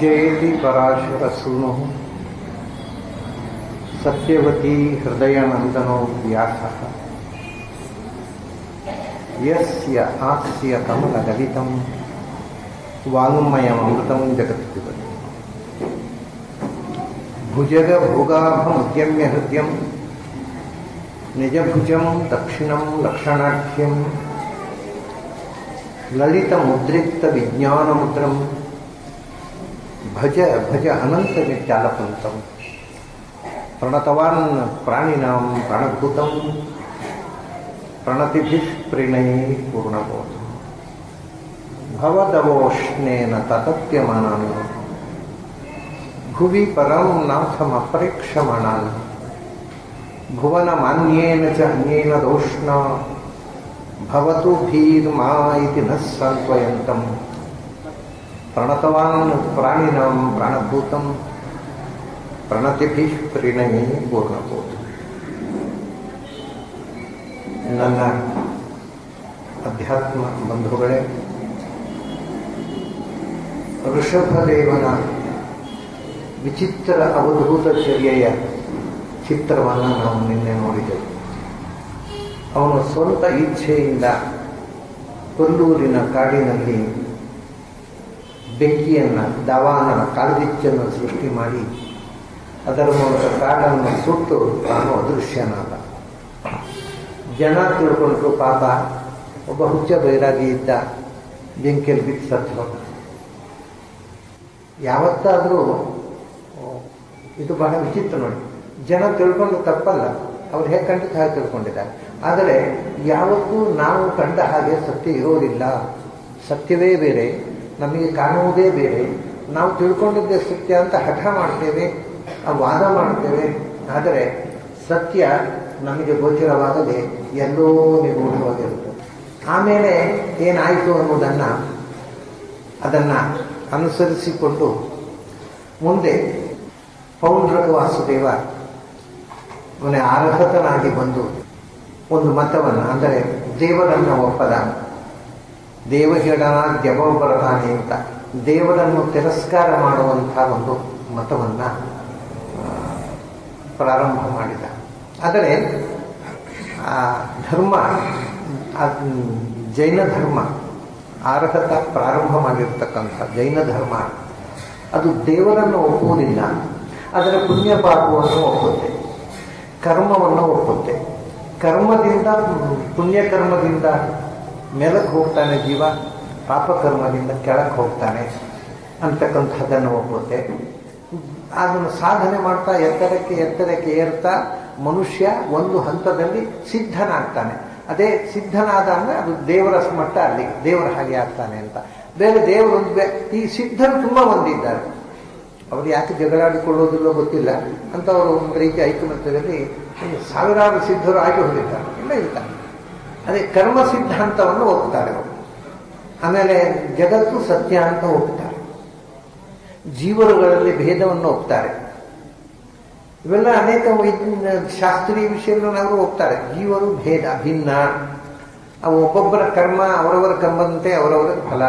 जयति पराशरसूनुः सत्यवती हृदयनन्दनो व्यासः यस्य आस्य कमलगलितं वाङ्मयमृतं जगत्पिबति भुजगभोगाभमुद्यम्य हृद्यं निजभुजं दक्षिणं लक्षणाढ्यं ललितमुद्रिक्तविज्ञानमुद्रं भज भज अनन्तविद्यालपन्तं प्रणतवान् प्राणिनां प्राणभूतं प्रणतिभिः प्रणये पूर्णबोधम् भवदवोष्णेन ततप्यमानान् भुवि परं नाथमपरेक्षमाणान् भुवनमान्येन च अन्येन दोष्णा भवतु भीर्मा इति न सान्त्वयन्तं प्रणतवान् प्राणिनां प्राणभूतं प्रणतिभिः प्रणये पूर्णबोधम्. ನನ್ನ ಅಧ್ಯಾತ್ಮ ಬಂಧುಗಳೇ, ಋಷಭದೇವನ ವಿಚಿತ್ರ ಅವಧೂತ ಚರ್ಯೆಯ ಚಿತ್ರವನ್ನು ನಾವು ನಿನ್ನೆ ನೋಡಿದೆವು. ಅವನು ಸ್ವಂತ ಇಚ್ಛೆಯಿಂದ ಕೊಲ್ಲೂರಿನ ಕಾಡಿನಲ್ಲಿ ಬೆಂಕಿಯನ್ನು, ದಾವಾನನ ಕಾಳ್ಗಿಚ್ಚನ್ನು ಸೃಷ್ಟಿ ಮಾಡಿ ಅದರ ಮೂಲಕ ಕಾಡನ್ನು ಸುಟ್ಟು ತಾನು ಅದೃಶ್ಯನಾದ. ಜನ ತಿಳ್ಕೊಂಡ್ರು, ಪಾಪ ಒಬ್ಬ ಹುಚ್ಚ ಬೈರಾಗಿ ಇದ್ದ, ಬೆಂಕಿಯಲ್ಲಿ ಬಿದ್ದು ಸತ್ತು ಹೋದ. ಯಾವತ್ತಾದರೂ ಇದು ಬಹಳ ವಿಚಿತ್ರ ನೋಡಿ, ಜನ ತಿಳ್ಕೊಂಡು ತಪ್ಪಲ್ಲ, ಅವ್ರು ಹೇಗೆ ಕಂಡಿದ್ದು ಹಾಗೆ ತಿಳ್ಕೊಂಡಿದ್ದಾರೆ. ಆದರೆ ಯಾವತ್ತೂ ನಾವು ಕಂಡ ಹಾಗೆ ಸತ್ಯ ಇರೋದಿಲ್ಲ. ಸತ್ಯವೇ ಬೇರೆ, ನಮಗೆ ಕಾಣುವುದೇ ಬೇರೆ. ನಾವು ತಿಳ್ಕೊಂಡಿದ್ದೇ ಸತ್ಯ ಅಂತ ಹಠ ಮಾಡ್ತೇವೆ, ವಾದ ಮಾಡ್ತೇವೆ. ಆದರೆ ಸತ್ಯ ನಮಗೆ ಗೋಚರವಾಗದೆ ಎಲ್ಲೋ ನಿಗೂಢವಾಗಿರುತ್ತೆ. ಆಮೇಲೆ ಏನಾಯಿತು ಅದನ್ನು ಅನುಸರಿಸಿಕೊಂಡು ಮುಂದೆ ಪೌಂಡ್ರಕ ವಾಸುದೇವ ಅವನೇ ಅರ್ಹತನಾಗಿ ಬಂದು ಒಂದು ಮತವನ್ನು, ಅಂದರೆ ದೇವರನ್ನು ಒಪ್ಪದ, ದೇವಹಿಡನ ದೆವಬರತಾನೆ ಅಂತ ದೇವರನ್ನು ತಿರಸ್ಕಾರ ಮಾಡುವಂಥ ಒಂದು ಮತವನ್ನು ಪ್ರಾರಂಭ ಮಾಡಿದ. ಆದರೆ ಆ ಧರ್ಮ, ಜೈನ ಧರ್ಮ, ಅರ್ಹತ ಪ್ರಾರಂಭ ಮಾಡಿರ್ತಕ್ಕಂಥ ಜೈನ ಧರ್ಮ, ಅದು ದೇವರನ್ನು ಒಪ್ಪುವುದಿಲ್ಲ, ಅದರ ಪುಣ್ಯ ಪಾಪವನ್ನು ಒಪ್ಪುತ್ತೆ, ಕರ್ಮವನ್ನು ಒಪ್ಪುತ್ತೆ. ಕರ್ಮದಿಂದ, ಪುಣ್ಯಕರ್ಮದಿಂದ ಮೇಲಕ್ಕೆ ಹೋಗ್ತಾನೆ ಜೀವ, ಪಾಪಕರ್ಮದಿಂದ ಕೆಳಕ್ಕೆ ಹೋಗ್ತಾನೆ ಅಂತಕ್ಕಂಥದ್ದನ್ನು ಒಪ್ಪುತ್ತೆ. ಅದನ್ನು ಸಾಧನೆ ಮಾಡ್ತಾ ಎತ್ತರಕ್ಕೆ ಏರ್ತಾ ಮನುಷ್ಯ ಒಂದು ಹಂತದಲ್ಲಿ ಸಿದ್ಧನಾಗ್ತಾನೆ. ಅದೇ ಸಿದ್ಧನಾದ ಅಂದರೆ ಅದು ದೇವರ ಮಟ್ಟ, ಅಲ್ಲಿ ದೇವರ ಹಾಗೆ ಆಗ್ತಾನೆ ಅಂತ. ಬೇರೆ ದೇವರೊಂದು ಈ ಸಿದ್ಧರು ತುಂಬ ಮಂದಿದ್ದಾರೆ. ಅವರು ಯಾಕೆ ಜಗಳಾಡಿಕೊಳ್ಳೋದಿಲ್ಲೋ ಗೊತ್ತಿಲ್ಲ, ಅಂತವರು ಒಂದು ರೀತಿ ಐಕಮತ್ಯದಲ್ಲಿ ಸಾವಿರಾರು ಸಿದ್ಧರು ಆಗಿ ಹೋಗಿದ್ದಾರೆ, ಎಲ್ಲ ಇರ್ತಾರೆ. ಅದೇ ಕರ್ಮ ಸಿದ್ಧಾಂತವನ್ನು ಒಪ್ತಾರೆ ಅವರು. ಆಮೇಲೆ ಜಗತ್ತು ಸತ್ಯ ಅಂತ ಒಪ್ತಾರೆ, ಜೀವರುಗಳಲ್ಲಿ ಭೇದವನ್ನು ಒಪ್ತಾರೆ. ಇವೆಲ್ಲ ಅನೇಕ ಶಾಸ್ತ್ರೀಯ ವಿಷಯಗಳನ್ನು ಅವರು ಒಪ್ತಾರೆ. ಜೀವರು ಭೇದ, ಭಿನ್ನ, ಅವು ಒಬ್ಬೊಬ್ಬರ ಕರ್ಮ ಅವರವರ ಕರ್ಮದಂತೆ ಅವರವರ ಫಲ,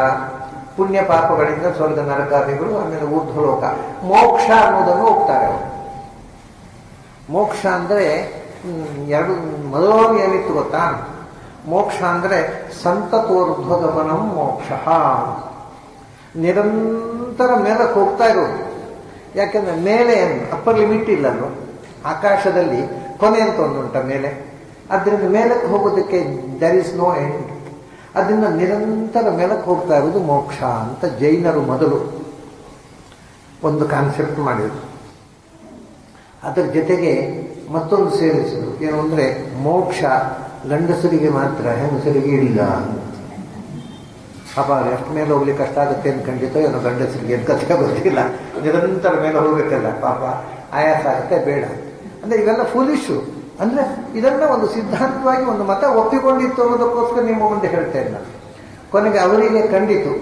ಪುಣ್ಯ ಪಾಪಗಳಿಂದ ಸ್ವರ್ಗ ನರಕಾದಿಗಳು, ಆಮೇಲೆ ಊರ್ಧ್ವಲೋಕ, ಮೋಕ್ಷ ಅನ್ನೋದನ್ನು ಒಪ್ತಾರೆ ಅವರು. ಮೋಕ್ಷ ಅಂದರೆ ಎರಡು ಮೊದಲಾಗಿ ಏನಿತ್ತು ಗೊತ್ತಾ? ಮೋಕ್ಷ ಅಂದರೆ ಸಂತತೋರ್ಧ್ವಗಮನಂ ಮೋಕ್ಷ, ನಿರಂತರ ಮೇಲಕ್ಕೆ ಹೋಗ್ತಾ ಇರೋದು. ಯಾಕೆಂದ್ರೆ ಮೇಲೆ ಅಪ್ಪರ್ ಲಿಮಿಟ್ ಇಲ್ಲಲ್ವ, ಆಕಾಶದಲ್ಲಿ ಕೊನೆ ಅಂತ ಒಂದುಂಟ ಮೇಲೆ, ಅದರಿಂದ ಮೇಲಕ್ಕೆ ಹೋಗೋದಕ್ಕೆ ದರ್ ಇಸ್ ನೋ ಎಂಡ್. ಅದರಿಂದ ನಿರಂತರ ಮೇಲಕ್ಕೆ ಹೋಗ್ತಾ ಇರೋದು ಮೋಕ್ಷ ಅಂತ ಜೈನರು ಮೊದಲು ಒಂದು ಕಾನ್ಸೆಪ್ಟ್ ಮಾಡಿದರು. ಅದರ ಜೊತೆಗೆ ಮತ್ತೊಂದು ಸೇರಿಸಿದರು, ಏನು ಅಂದರೆ ಮೋಕ್ಷ ಗಂಡಸರಿಗೆ ಮಾತ್ರ, ಹೆಂಗಸರಿಗೆ ಇಲ್ಲ. ಪಾಪ ಎಷ್ಟು ಮೇಲೆ ಹೋಗ್ಲಿಕ್ಕೆ ಕಷ್ಟ ಆಗುತ್ತೆ ಅಂತ ಖಂಡಿತ ಏನೋ ಗಂಡಸರಿಗೆ ಏನು ಕಥೆ ಗೊತ್ತಿಲ್ಲ, ನಿರಂತರ ಮೇಲೆ ಹೋಗ್ಬೇಕಲ್ಲ, ಪಾಪ ಆಯಾಸ ಆಗುತ್ತೆ, ಬೇಡ ಅಂದರೆ ಇವೆಲ್ಲ ಫೂಲಿಶು. ಅಂದರೆ ಇದನ್ನು ಒಂದು ಸಿದ್ಧಾಂತವಾಗಿ ಒಂದು ಮತ ಒಪ್ಪಿಕೊಂಡಿತ್ತು ಅನ್ನೋದಕ್ಕೋಸ್ಕರ ನಿಮ್ಮ ಮುಂದೆ ಹೇಳ್ತೇನೆ ನಾನು. ಕೊನೆಗೆ ಅವರಿಗೆ ಖಂಡಿತು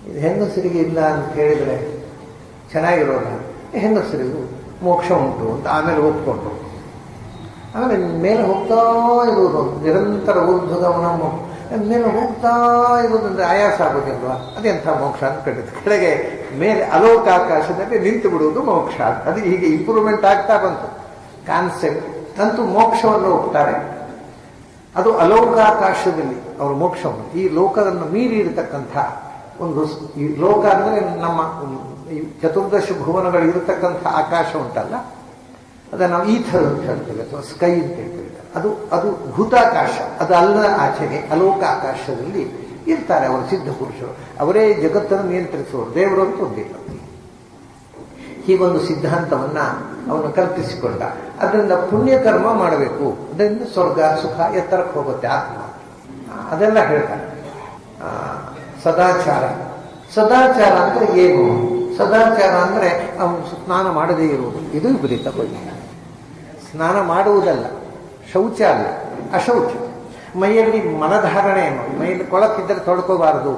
ಇದು ಹೆಂಗಸರಿಗೆ ಇಲ್ಲ ಅಂತ ಹೇಳಿದರೆ ಚೆನ್ನಾಗಿರೋಲ್ಲ, ಹೆಂಗಸರಿಗೂ ಮೋಕ್ಷ ಉಂಟು ಅಂತ ಆಮೇಲೆ ಒಪ್ಕೊಂಡು ಆಮೇಲೆ ಮೇಲೆ ಹೋಗ್ತಾ ಇರುವುದು ನಿರಂತರ ಊರ್ಧ್ವಗಮನ. ಮೇಲೆ ಹೋಗ್ತಾ ಇರೋದಂದ್ರೆ ಆಯಾಸ ಆಗೋದಿಲ್ವಾ? ಅದೆಂಥ ಮೋಕ್ಷ ಅಂತ ಕಂಡಿದ್ದು. ಕೆಳಗೆ ಮೇಲೆ ಅಲೋಕ ಆಕಾಶದಲ್ಲಿ ನಿಂತು ಬಿಡುವುದು ಮೋಕ್ಷ. ಅದು ಹೀಗೆ ಇಂಪ್ರೂವ್ಮೆಂಟ್ ಆಗ್ತಾ ಬಂತು ಕಾನ್ಸೆಪ್ಟ್. ಅಂತೂ ಮೋಕ್ಷವನ್ನು ಹೋಗ್ತಾರೆ. ಅದು ಅಲೋಕಾಕಾಶದಲ್ಲಿ ಅವರು ಮೋಕ್ಷವನ್ನು, ಈ ಲೋಕವನ್ನು ಮೀರಿ ಇರತಕ್ಕಂಥ ಒಂದು, ಈ ಲೋಕ ಅಂದರೆ ನಮ್ಮ ಈ ಚತುರ್ದಶ ಭುವನಗಳು ಇರತಕ್ಕಂಥ ಆಕಾಶ ಉಂಟಲ್ಲ, ಅದನ್ನು ನಾವು ಈಥರ್ ಅಂತ ಹೇಳ್ತೇವೆ ಅಥವಾ ಸ್ಕೈ ಅಂತ ಹೇಳ್ತೇವೆ. ಅದು ಭೂತಾಕಾಶ, ಅದು ಅಲ್ಲ ಆಚೆಗೆ ಅಲೋಕ ಆಕಾಶದಲ್ಲಿ ಇರ್ತಾರೆ ಅವರು ಸಿದ್ಧ ಪುರುಷರು. ಅವರೇ ಜಗತ್ತನ್ನು ನಿಯಂತ್ರಿಸುವರು, ದೇವರು ಅಂತ ಒಂದಿಲ್ಲ. ಹೀಗೊಂದು ಸಿದ್ಧಾಂತವನ್ನ ಅವನು ಕಲ್ಪಿಸಿಕೊಂಡ. ಅದರಿಂದ ಪುಣ್ಯಕರ್ಮ ಮಾಡಬೇಕು, ಅದರಿಂದ ಸ್ವರ್ಗ ಸುಖ ಎತ್ತರಕ್ಕೆ ಹೋಗುತ್ತೆ ಆತ್ಮ, ಅದೆಲ್ಲ ಹೇಳ್ತಾರೆ. ಸದಾಚಾರ, ಸದಾಚಾರ ಅಂದ್ರೆ ಏನು? ಸದಾಚಾರ ಅಂದ್ರೆ ಅವನು ಸ್ನಾನ ಮಾಡದೇ ಇರುವುದು, ಇದು ವಿಪರೀತ ಬಗ್ಗೆ. ಸ್ನಾನ ಮಾಡುವುದಲ್ಲ, ಶೌಚ ಅಲ್ಲ, ಅಶೌಚ. ಮೈಯಲ್ಲಿ ಮಲಧಾರಣೆ, ಮೈಯಲ್ಲಿ ಕೊಳಕಿದ್ದರೆ ತೊಳ್ಕೋಬಾರದು,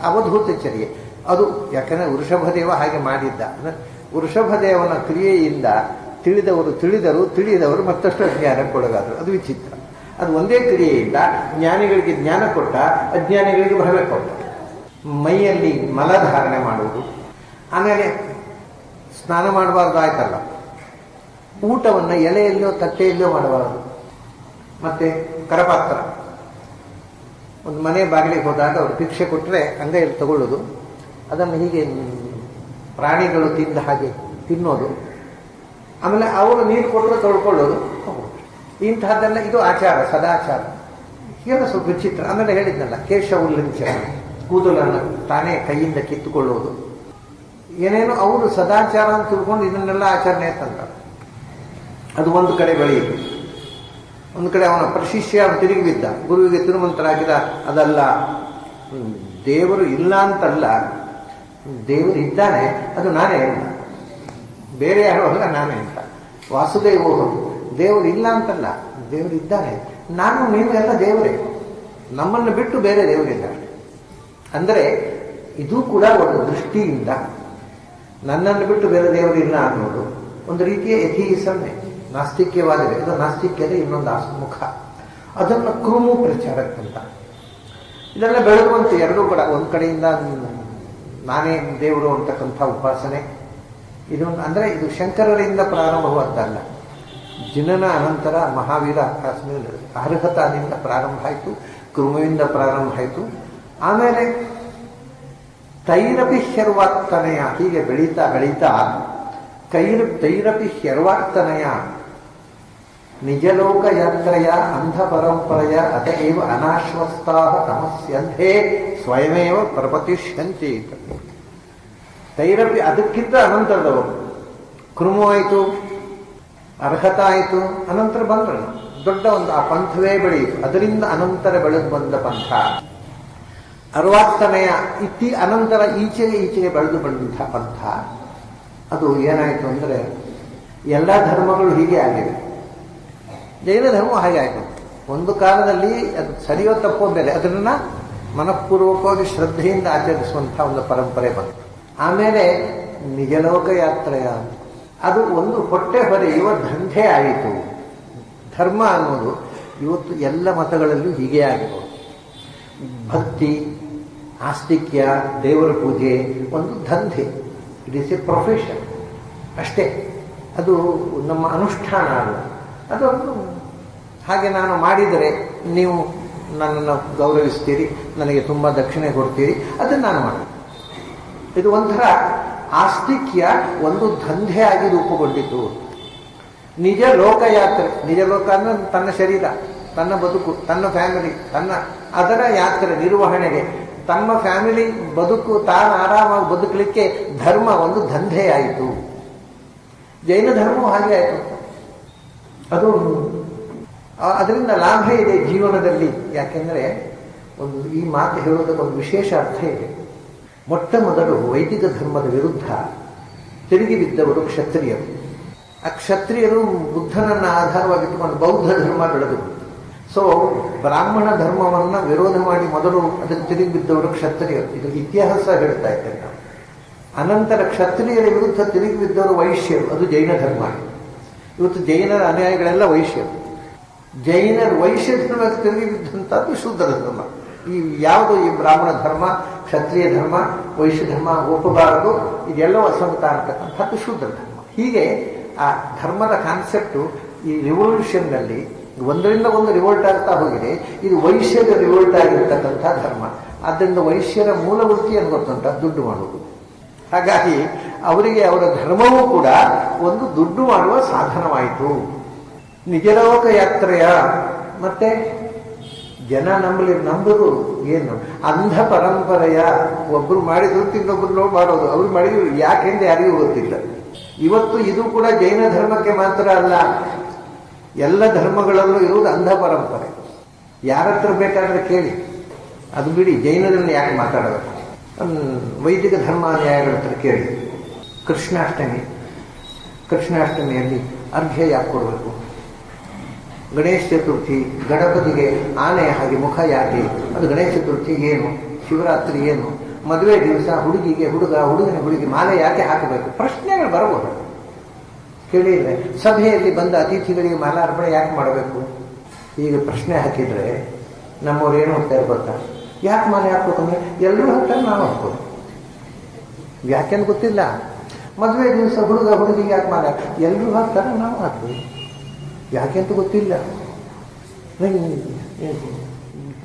ಅವಧೂತಚರ್ಯೆ ಅದು. ಯಾಕಂದ್ರೆ ವೃಷಭದೇವ ಹಾಗೆ ಮಾಡಿದ್ದ. ವೃಷಭದೇವನ ಕ್ರಿಯೆಯಿಂದ ತಿಳಿದವರು ಮತ್ತಷ್ಟು ಅಜ್ಞಾನಕ್ಕೊಳಗಾದರು. ಅದು ವಿಚಿತ್ರ. ಅದು ಒಂದೇ ಕ್ರಿಯೆಯಿಂದ ಜ್ಞಾನಿಗಳಿಗೆ ಜ್ಞಾನ ಕೊಟ್ಟ, ಅಜ್ಞಾನಿಗಳಿಗೆ ಭ್ರಮೆ ಕೊಟ್ಟ. ಮೈಯಲ್ಲಿ ಮಲಧಾರಣೆ ಮಾಡುವುದು, ಆಮೇಲೆ ಸ್ನಾನ ಮಾಡಬಾರ್ದು ಆಯ್ತಲ್ಲ, ಊಟವನ್ನು ಎಲೆಯಲ್ಲೋ ತಟ್ಟೆಯಲ್ಲೋ ಮಾಡಬಾರದು. ಮತ್ತೆ ಕರಪಾತ್ರ, ಒಂದು ಮನೆ ಬಾಗಿಲಿಗೆ ಹೋದಾಗ ಅವರು ಭಿಕ್ಷೆ ಕೊಟ್ಟರೆ ಅಂಗೈಯಲ್ಲಿ ತಗೊಳ್ಳೋದು, ಅದನ್ನು ಹೀಗೆ ಪ್ರಾಣಿಗಳು ತಿಂದ ಹಾಗೆ ತಿನ್ನೋದು, ಆಮೇಲೆ ಅವರು ನೀರು ಕೊಟ್ಟರೆ ತೊಳ್ಕೊಳ್ಳೋದು, ಇಂತಹದ್ದೆಲ್ಲ ಇದು ಆಚಾರ, ಸದಾಚಾರ. ಹೀಗೆಲ್ಲ ಸ್ವಲ್ಪ ವಿಚಿತ್ರ. ಆಮೇಲೆ ಹೇಳಿದ್ನಲ್ಲ, ಕೇಶ ಉಲ್ಲಂಘನೆ, ಕೂದಲನ್ನು ತಾನೇ ಕೈಯಿಂದ ಕಿತ್ತುಕೊಳ್ಳುವುದು, ಏನೇನೋ ಅವರು ಸದಾಚಾರ ಅಂತ ತಿಳ್ಕೊಂಡು ಇದನ್ನೆಲ್ಲ ಆಚರಣೆ ತಂದ. ಅದು ಒಂದು ಕಡೆ ಬೆಳೆಯಿತು. ಒಂದು ಕಡೆ ಅವನ ಪ್ರಶಿಷ್ಯ ತಿರುಗಿ ಬಿದ್ದ, ಗುರುವಿಗೆ ತಿರುಮಂತರಾಗಿದ. ಅದಲ್ಲ, ದೇವರು ಇಲ್ಲ ಅಂತಲ್ಲ, ದೇವರು ಇದ್ದಾನೆ, ಅದು ನಾನೇ ಅಂತ, ಬೇರೆ ಯಾರು ಅಲ್ಲ, ನಾನೇ ಅಂತ. ವಾಸುದೇವೋಹಂ, ದೇವರು ಇಲ್ಲ ಅಂತಲ್ಲ, ದೇವರು ಇದ್ದಾನೆ, ನಾನು ನೀವು ಎಲ್ಲ ದೇವರೇ, ನಮ್ಮನ್ನು ಬಿಟ್ಟು ಬೇರೆ ದೇವರಿಲ್ಲ. ಅಂದರೆ ಇದು ಕೂಡ ಒಂದು ದೃಷ್ಟಿಯಿಂದ ನನ್ನನ್ನು ಬಿಟ್ಟು ಬೇರೆ ದೇವರಿಲ್ಲ ಅನ್ನೋದು ಒಂದು ರೀತಿಯ ಎಥಿಯಿಸಮ್ಮೆ, ನಾಸ್ತಿಕ್ಯವಾಗಿದೆ. ಇದು ನಾಸ್ತಿಕ್ಯದ ಇನ್ನೊಂದು ಮುಖ. ಅದನ್ನು ಕ್ರೂಮು ಪ್ರಚಾರಕ್ಕಂತ ಇದೆಲ್ಲ ಬೆಳೆದುವಂತೆ ಎರಡೂ ಕೂಡ. ಒಂದು ಕಡೆಯಿಂದ ನಾನೇ ದೇವರು ಅಂತಕ್ಕಂಥ ಉಪಾಸನೆ, ಇದು ಅಂದರೆ ಇದು ಶಂಕರರಿಂದ ಪ್ರಾರಂಭವಾದ್ದಲ್ಲ. ಜಿನನ ಅನಂತರ ಮಹಾವೀರ ಅರ್ಹತಾದಿಂದ ಪ್ರಾರಂಭ ಆಯಿತು, ಕ್ರಮವಿಂದ ಪ್ರಾರಂಭ ಆಯಿತು. ಆಮೇಲೆ ತೈರಪಿ ಹ್ಯರ್ವಾರ್ತನೆಯ, ಹೀಗೆ ಬೆಳೀತಾ ಬೆಳೀತಾ ತೈರಪಿ ಹ್ಯರ್ವಾರ್ತನೆಯ ನಿಜಲೋಕ ಯಾತ್ರೆಯ ಅಂಧ ಪರಂಪರೆಯ ಅತಏವ ಅನಾಶ್ವಸ್ತಾ ತಮಸ್ಯಂಧೇ ಸ್ವಯಮೇವ ಪ್ರಪತಿಷ್ಯಂತಿ. ತೈರಪಿ ಅದಕ್ಕಿಂತ ಅನಂತರದವರು. ಕೃಮು ಆಯಿತು, ಅರ್ಹತ ಆಯಿತು, ಅನಂತರ ಬಂದರು ದೊಡ್ಡ ಒಂದು ಆ ಪಂಥವೇ ಬೆಳೆಯಿತು. ಅದರಿಂದ ಅನಂತರ ಬೆಳೆದು ಬಂದ ಪಂಥ ಅರ್ವಾತ್ತನೆಯ ಅನಂತರ ಈಚೆಗೆ ಬೆಳೆದು ಬಂದಂಥ ಪಂಥ. ಅದು ಏನಾಯಿತು ಅಂದರೆ ಎಲ್ಲ ಧರ್ಮಗಳು ಹೀಗೆ ಆಗಿವೆ. ಜೈನ ಧರ್ಮ ಹಾಗೆ ಆಯಿತು. ಒಂದು ಕಾಲದಲ್ಲಿ ಅದು ಸರಿಯೋ ತಪ್ಪೋ ಬೇರೆ, ಅದನ್ನ ಮನಃಪೂರ್ವಕವಾಗಿ ಶ್ರದ್ಧೆಯಿಂದ ಆಚರಿಸುವಂಥ ಒಂದು ಪರಂಪರೆ ಬಂತು. ಆಮೇಲೆ ನಿಜಲೋಕ ಯಾತ್ರೆಯ ಅದು ಒಂದು ಹೊಟ್ಟೆ ಹೊರೆಯುವ ದಂಧೆ ಆಯಿತು. ಧರ್ಮ ಅನ್ನೋದು ಇವತ್ತು ಎಲ್ಲ ಮತಗಳಲ್ಲೂ ಹೀಗೆ ಆಗಿರೋದು. ಭಕ್ತಿ, ಆಸ್ತಿಕ್ಯ, ದೇವರ ಪೂಜೆ ಒಂದು ದಂಧೆ, ಇಟ್ ಈಸ್ ಎ ಪ್ರೊಫೆಷನ್ ಅಷ್ಟೇ. ಅದು ನಮ್ಮ ಅನುಷ್ಠಾನ ಅಲ್ಲ. ಅದೊಂದು ಹಾಗೆ ನಾನು ಮಾಡಿದರೆ ನೀವು ನನ್ನನ್ನು ಗೌರವಿಸ್ತೀರಿ, ನನಗೆ ತುಂಬ ದಕ್ಷಿಣೆ ಕೊಡ್ತೀರಿ, ಅದನ್ನು ನಾನು ಮಾಡಿ. ಇದು ಒಂಥರ ಆಸ್ತಿಕ್ಯ ಒಂದು ದಂಧೆ ಆಗಿ ರೂಪುಗೊಂಡಿತು. ನಿಜ ಲೋಕಯಾತ್ರೆ, ನಿಜ ಲೋಕ ಅಂದ್ರೆ ತನ್ನ ಶರೀರ, ತನ್ನ ಬದುಕು, ತನ್ನ ಫ್ಯಾಮಿಲಿ, ಅದರ ಯಾತ್ರೆ ನಿರ್ವಹಣೆಗೆ, ತಮ್ಮ ಫ್ಯಾಮಿಲಿ ಬದುಕು, ತಾನು ಆರಾಮಾಗಿ ಬದುಕಲಿಕ್ಕೆ ಧರ್ಮ ಒಂದು ದಂಧೆ ಆಯಿತು. ಜೈನ ಧರ್ಮವೂ ಹಾಗೆ ಆಯಿತು. ಅದು ಅದರಿಂದ ಲಾಭ ಇದೆ ಜೀವನದಲ್ಲಿ. ಯಾಕೆಂದರೆ ಈ ಮಾತು ಹೇಳೋದಕ್ಕೊಂದು ವಿಶೇಷ ಅರ್ಥ ಇದೆ. ಮೊಟ್ಟ ಮೊದಲು ವೈದಿಕ ಧರ್ಮದ ವಿರುದ್ಧ ತಿರುಗಿ ಬಿದ್ದವರು ಕ್ಷತ್ರಿಯರು. ಆ ಕ್ಷತ್ರಿಯರು ಬುದ್ಧನನ್ನು ಆಧಾರವಾಗಿಟ್ಟುಕೊಂಡು ಬೌದ್ಧ ಧರ್ಮ ಬೆಳೆದು. ಸೊ ಬ್ರಾಹ್ಮಣ ಧರ್ಮವನ್ನು ವಿರೋಧ ಮಾಡಿ ಮೊದಲು ಅದಕ್ಕೆ ತಿರುಗಿ ಬಿದ್ದವರು ಕ್ಷತ್ರಿಯರು. ಇದು ಇತಿಹಾಸ ಹೇಳ್ತಾ ಇದ್ದೇವೆ ನಾವು. ಅನಂತರ ಕ್ಷತ್ರಿಯರ ವಿರುದ್ಧ ತಿರುಗಿ ಬಿದ್ದವರು ವೈಶ್ಯರು, ಅದು ಜೈನ ಧರ್ಮ. ಇವತ್ತು ಜೈನರ ಅನುಯಾಯಿಗಳೆಲ್ಲ ವೈಶ್ಯರು. ಜೈನರು ವೈಶ್ಯ ಧರ್ಮಕ್ಕೆ ತಿರುಗಿದಂಥದ್ದು ಶೂದ್ರ ಧರ್ಮ. ಈ ಯಾವುದು ಈ ಬ್ರಾಹ್ಮಣ ಧರ್ಮ, ಕ್ಷತ್ರಿಯ ಧರ್ಮ, ವೈಶ್ಯ ಧರ್ಮ ಒಪ್ಪಬಾರದು, ಇದೆಲ್ಲವೂ ಅಸಂಗತ ಅಂತಕ್ಕಂಥದ್ದು ಶೂದ್ರ ಧರ್ಮ. ಹೀಗೆ ಆ ಧರ್ಮದ ಕಾನ್ಸೆಪ್ಟು ಈ ರಿವಲ್ಯೂಷನ್ನಲ್ಲಿ ಒಂದರಿಂದ ಒಂದು ರಿವೋಲ್ಟ್ ಆಗ್ತಾ ಹೋಗಿದೆ. ಇದು ವೈಶ್ಯದ ರಿವೋಲ್ಟ್ ಆಗಿರ್ತಕ್ಕಂಥ ಧರ್ಮ. ಆದ್ದರಿಂದ ವೈಶ್ಯರ ಮೂಲ ವೃತ್ತಿ ಏನು ಗೊತ್ತುಂಟ? ದುಡ್ಡು ಮಾಡುವುದು. ಹಾಗಾಗಿ ಅವರಿಗೆ ಅವರ ಧರ್ಮವೂ ಕೂಡ ಒಂದು ದುಡ್ಡು ಮಾಡುವ ಸಾಧನವಾಯಿತು. ನಿಜಲೋಕ ಯಾತ್ರೆಯ ಮತ್ತೆ ಜನ ನಂಬುದು ಏನು? ಅಂಧ ಪರಂಪರೆಯ. ಒಬ್ರು ಮಾಡಿದ್ರು ಇನ್ನೊಬ್ರು ಮಾಡೋದು, ಅವ್ರು ಮಾಡಿದ್ರು ಯಾಕೆಂದ್ರೆ ಯಾರಿಗೂ ಗೊತ್ತಿಲ್ಲ. ಇವತ್ತು ಇದು ಕೂಡ ಜೈನ ಧರ್ಮಕ್ಕೆ ಮಾತ್ರ ಅಲ್ಲ, ಎಲ್ಲ ಧರ್ಮಗಳಲ್ಲೂ ಇರುವುದು ಅಂಧ ಪರಂಪರೆ. ಯಾರ ಹತ್ರ ಬೇಕಾದ್ರೆ ಕೇಳಿ, ಅದು ಬಿಡಿ, ಜೈನರನ್ನು ಯಾಕೆ ಮಾತಾಡಬೇಕು? ವೈದಿಕ ಧರ್ಮಾನ್ಯಾಯಗಳ ಹತ್ರ ಕೇಳಿ. ಕೃಷ್ಣಾಷ್ಟಮಿಯಲ್ಲಿ ಅರ್ಘ್ಯ ಯಾಕೆ ಕೊಡಬೇಕು? ಗಣೇಶ ಚತುರ್ಥಿ ಗಣಪತಿಗೆ ಆನೆ ಹಾಗೆ ಮುಖ ಯಾಕೆ? ಅದು ಗಣೇಶ ಚತುರ್ಥಿ ಏನು? ಶಿವರಾತ್ರಿ ಏನು? ಮದುವೆ ದಿವಸ ಹುಡುಗಿಗೆ ಹುಡುಗನ ಹುಡುಗಿ ಮಾಲೆ ಯಾಕೆ ಹಾಕಬೇಕು? ಪ್ರಶ್ನೆಗಳು ಬರಬಹುದು. ಕೇಳಿದ್ರೆ ಸಭೆಯಲ್ಲಿ ಬಂದ ಅತಿಥಿಗಳಿಗೆ ಮಾಲಾರ್ಪಣೆ ಯಾಕೆ ಮಾಡಬೇಕು? ಈಗ ಪ್ರಶ್ನೆ ಹಾಕಿದ್ರೆ ನಮ್ಮವ್ರು ಏನು ಹೋಗ್ತಾರೆ ಗೊತ್ತಾ? ಯಾಕೆ ಮಾಲೆ ಹಾಕ್ಬೇಕಂದ್ರೆ ಎಲ್ಲರೂ ಹಾಕ್ತಾರೆ, ನಾವು ಹಾಕ್ಬೋದು. ಯಾಕೆಂದು ಗೊತ್ತಿಲ್ಲ. ಮದುವೆ ದಿವಸ ಹುಡುಗಿಗೆ ಯಾಕೆ ಮಾಲೆ ಎಲ್ಲರೂ ಹಾಕ್ತಾರೆ, ನಾವು ಹಾಕ್ತೀವಿ. ಯಾಕೆಂತ ಗೊತ್ತಿಲ್ಲ.